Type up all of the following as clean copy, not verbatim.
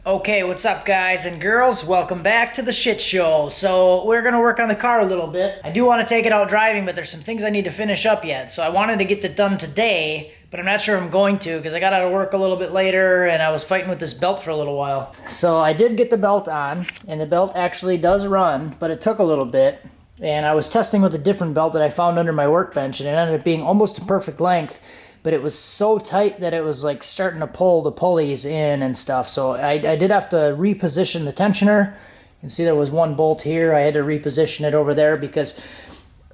Okay, what's up guys and girls? Welcome back to the shit show. So we're gonna work on the car a little bit. I do want to take it out driving, but there's some things I need to finish up yet. So I wanted to get that done today, but I'm not sure I'm going to because I got out of work a little bit later and I was fighting with this belt for a little while. So I did get the belt on and the belt actually does run, but it took a little bit. And I was testing with a different belt that I found under my workbench and it ended up being almost a perfect length. But it was so tight that it was like starting to pull the pulleys in and stuff. So I did have to reposition the tensioner. You can see there was one bolt here. I had to reposition it over there because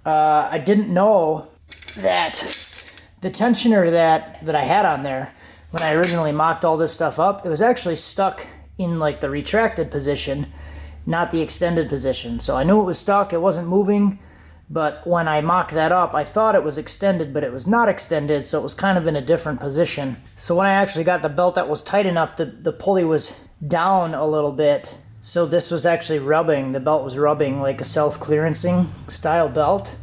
I didn't know that the tensioner that I had on there, when I originally mocked all this stuff up, it was actually stuck in like the retracted position, not the extended position. So I knew it was stuck, it wasn't moving. But when I mocked that up, I thought it was extended, but it was not extended, so it was kind of in a different position. So when I actually got the belt that was tight enough, the pulley was down a little bit. So this was actually rubbing, the belt was rubbing like a self-clearancing style belt.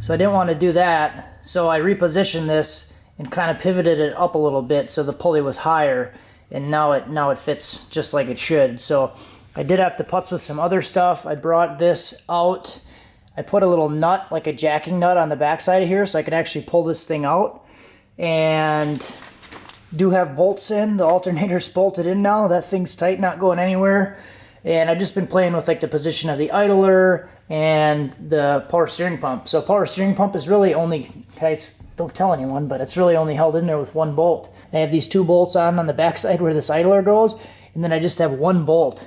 So I didn't want to do that, so I repositioned this and kind of pivoted it up a little bit so the pulley was higher, and now it fits just like it should. So I did have to putz with some other stuff. I brought this out. I put a little nut, like a jacking nut, on the backside of here so I could actually pull this thing out. And do have bolts in. The alternator's bolted in now. That thing's tight, not going anywhere. And I've just been playing with like the position of the idler and the power steering pump. So power steering pump is really only, guys, don't tell anyone, but it's really only held in there with one bolt. I have these two bolts on the backside where this idler goes, and then I just have one bolt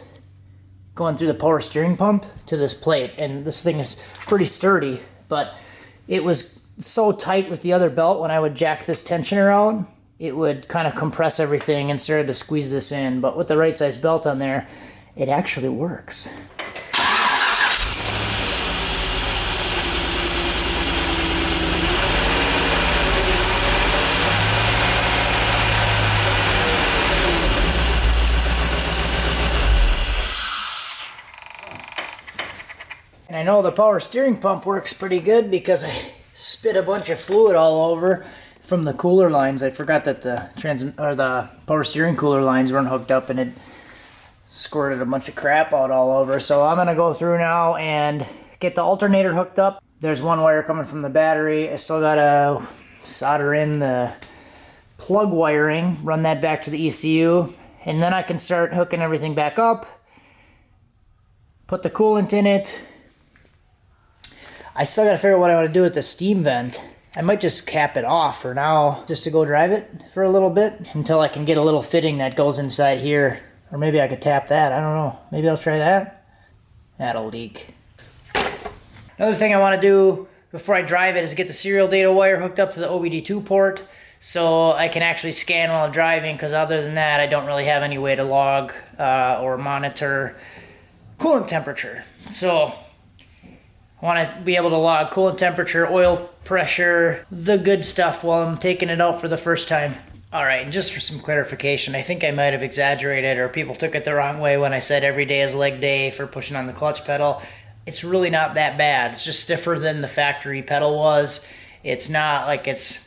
going through the power steering pump to this plate. And this thing is pretty sturdy, but it was so tight with the other belt, when I would jack this tensioner out, it would kind of compress everything and started to squeeze this in. But with the right size belt on there, it actually works. And I know the power steering pump works pretty good because I spit a bunch of fluid all over from the cooler lines. I forgot that the power steering cooler lines weren't hooked up, and it squirted a bunch of crap out all over. So I'm gonna go through now and get the alternator hooked up. There's one wire coming from the battery. I still gotta solder in the plug wiring, run that back to the ECU, and then I can start hooking everything back up, put the coolant in it. I still gotta figure out what I want to do with the steam vent. I might just cap it off for now, just to go drive it for a little bit until I can get a little fitting that goes inside here. Or maybe I could tap that, I don't know. Maybe I'll try that. That'll leak. Another thing I want to do before I drive it is get the serial data wire hooked up to the OBD2 port so I can actually scan while I'm driving, because other than that I don't really have any way to log or monitor coolant temperature. So I want to be able to log coolant temperature, oil pressure, the good stuff while I'm taking it out for the first time. Alright, and just for some clarification, I think I might have exaggerated or people took it the wrong way when I said every day is leg day for pushing on the clutch pedal. It's really not that bad. It's just stiffer than the factory pedal was. It's not like it's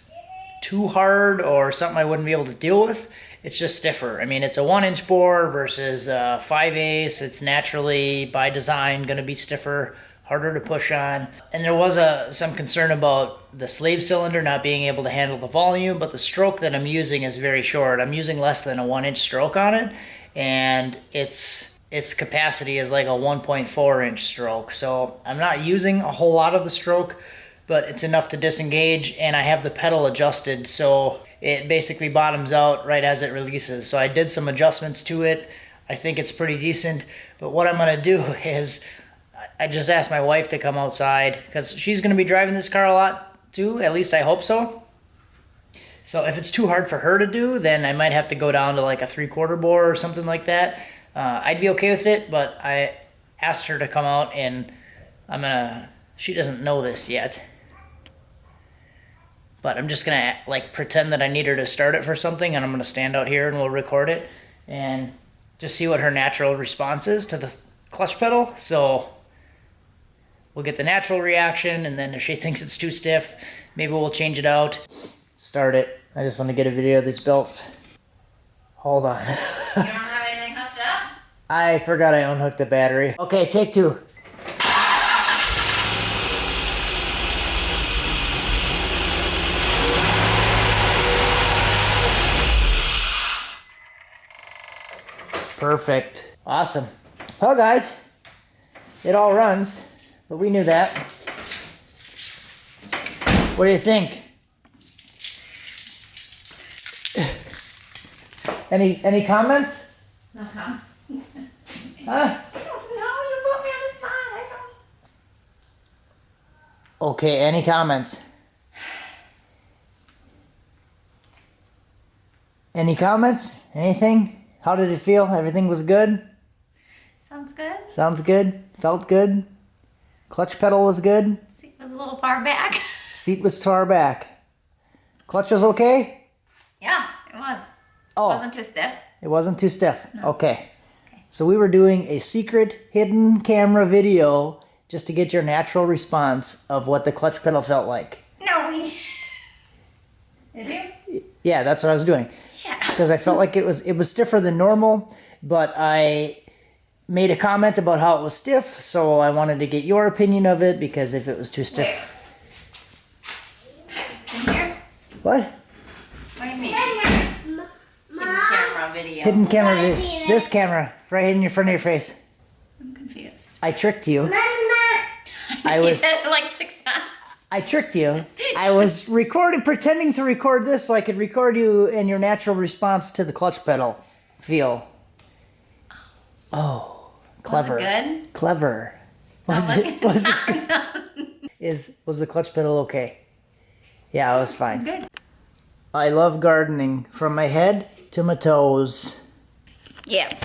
too hard or something I wouldn't be able to deal with. It's just stiffer. I mean, it's a 1-inch bore versus 5/8. It's naturally, by design, going to be stiffer, harder to push on. And there was some concern about the slave cylinder not being able to handle the volume, but the stroke that I'm using is very short. I'm using less than a 1-inch stroke on it, and its capacity is like a 1.4-inch stroke. So I'm not using a whole lot of the stroke, but it's enough to disengage, and I have the pedal adjusted so it basically bottoms out right as it releases. So I did some adjustments to it. I think it's pretty decent, but what I'm gonna do is I just asked my wife to come outside because she's going to be driving this car a lot too, at least I hope so. So if it's too hard for her to do, then I might have to go down to like a 3/4 bore or something like that. I'd be okay with it, but I asked her to come out, and she doesn't know this yet, but I'm just going to like pretend that I need her to start it for something, and I'm going to stand out here and we'll record it and just see what her natural response is to the clutch pedal. So we'll get the natural reaction, and then if she thinks it's too stiff, maybe we'll change it out. Start it. I just want to get a video of these belts. Hold on. You don't have anything hooked up? I forgot I unhooked the battery. Okay, take 2. Perfect. Awesome. Well, guys, it all runs, but we knew that. What do you think? Any comments? No comment. Huh? No, you put me on the spot. I don't. Okay, any comments? Any comments? Anything? How did it feel? Everything was good? Sounds good. Sounds good? Felt good? Clutch pedal was good? Seat was a little far back. Seat was far back. Clutch was okay? Yeah, it was. Oh. It wasn't too stiff. It wasn't too stiff? No. Okay. So we were doing a secret hidden camera video just to get your natural response of what the clutch pedal felt like. No, we... Did you? Yeah, that's what I was doing. Shut up. Because I felt like it was stiffer than normal, but I made a comment about how it was stiff, so I wanted to get your opinion of it, because if it was too stiff... Wait. In here? What? What do you mean? Hidden camera video. Hidden camera video. This camera, right in your front of your face. I'm confused. I tricked you. You said it like 6 times. I tricked you. I was pretending to record this so I could record you and your natural response to the clutch pedal feel. Oh, clever. Was it good? Clever. Was the clutch pedal okay? Yeah, it was fine. Good. I love gardening from my head to my toes. Yeah.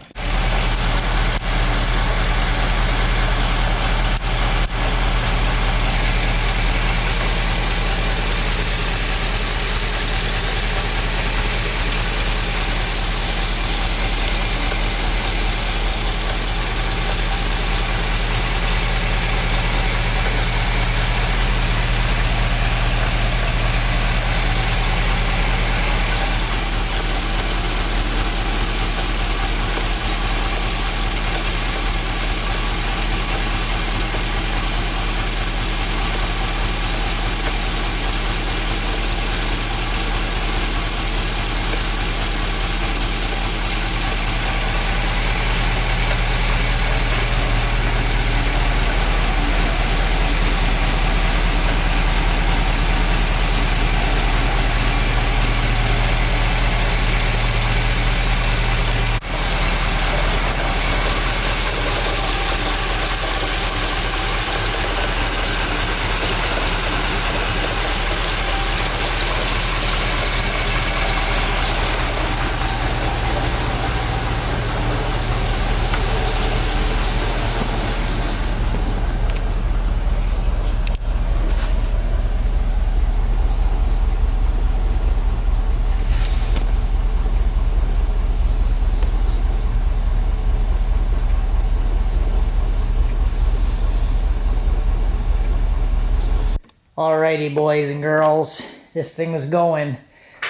Alrighty, boys and girls, this thing is going.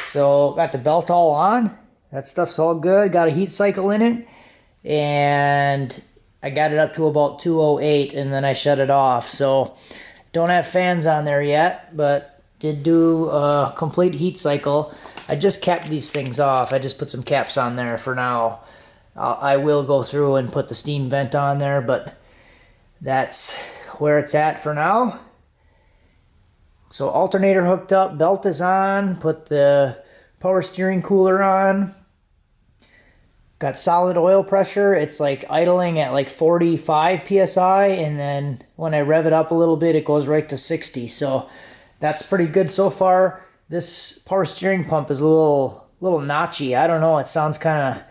So got the belt all on. That stuff's all good. Got a heat cycle in it, and I got it up to about 208, and then I shut it off. So don't have fans on there yet, but did do a complete heat cycle. I just capped these things off. I just put some caps on there for now. I will go through and put the steam vent on there, but that's where it's at for now. So alternator hooked up, belt is on, put the power steering cooler on. Got solid oil pressure. It's like idling at like 45 PSI, and then when I rev it up a little bit, it goes right to 60. So that's pretty good so far. This power steering pump is a little notchy. I don't know, it sounds kind of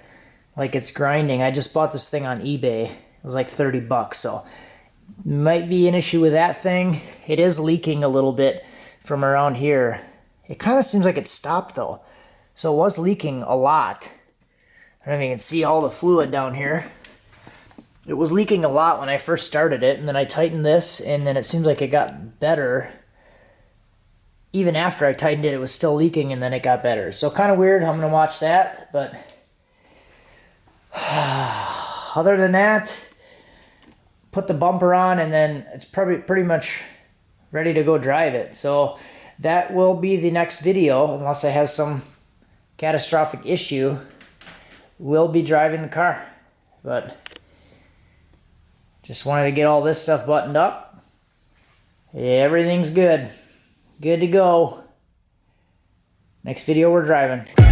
like it's grinding. I just bought this thing on eBay. It was like 30 bucks, so might be an issue with that thing. It is leaking a little bit from around here. It kind of seems like it stopped though. So it was leaking a lot. I don't know if you can see all the fluid down here. It was leaking a lot when I first started it, and then I tightened this, and then it seems like it got better. Even after I tightened it, it was still leaking, and then it got better. So kind of weird. I'm going to watch that, but other than that, put the bumper on, and then it's probably pretty much ready to go drive it. So that will be the next video, unless I have some catastrophic issue. We'll be driving the car. But just wanted to get all this stuff buttoned up. Everything's good. Good to go. Next video, we're driving.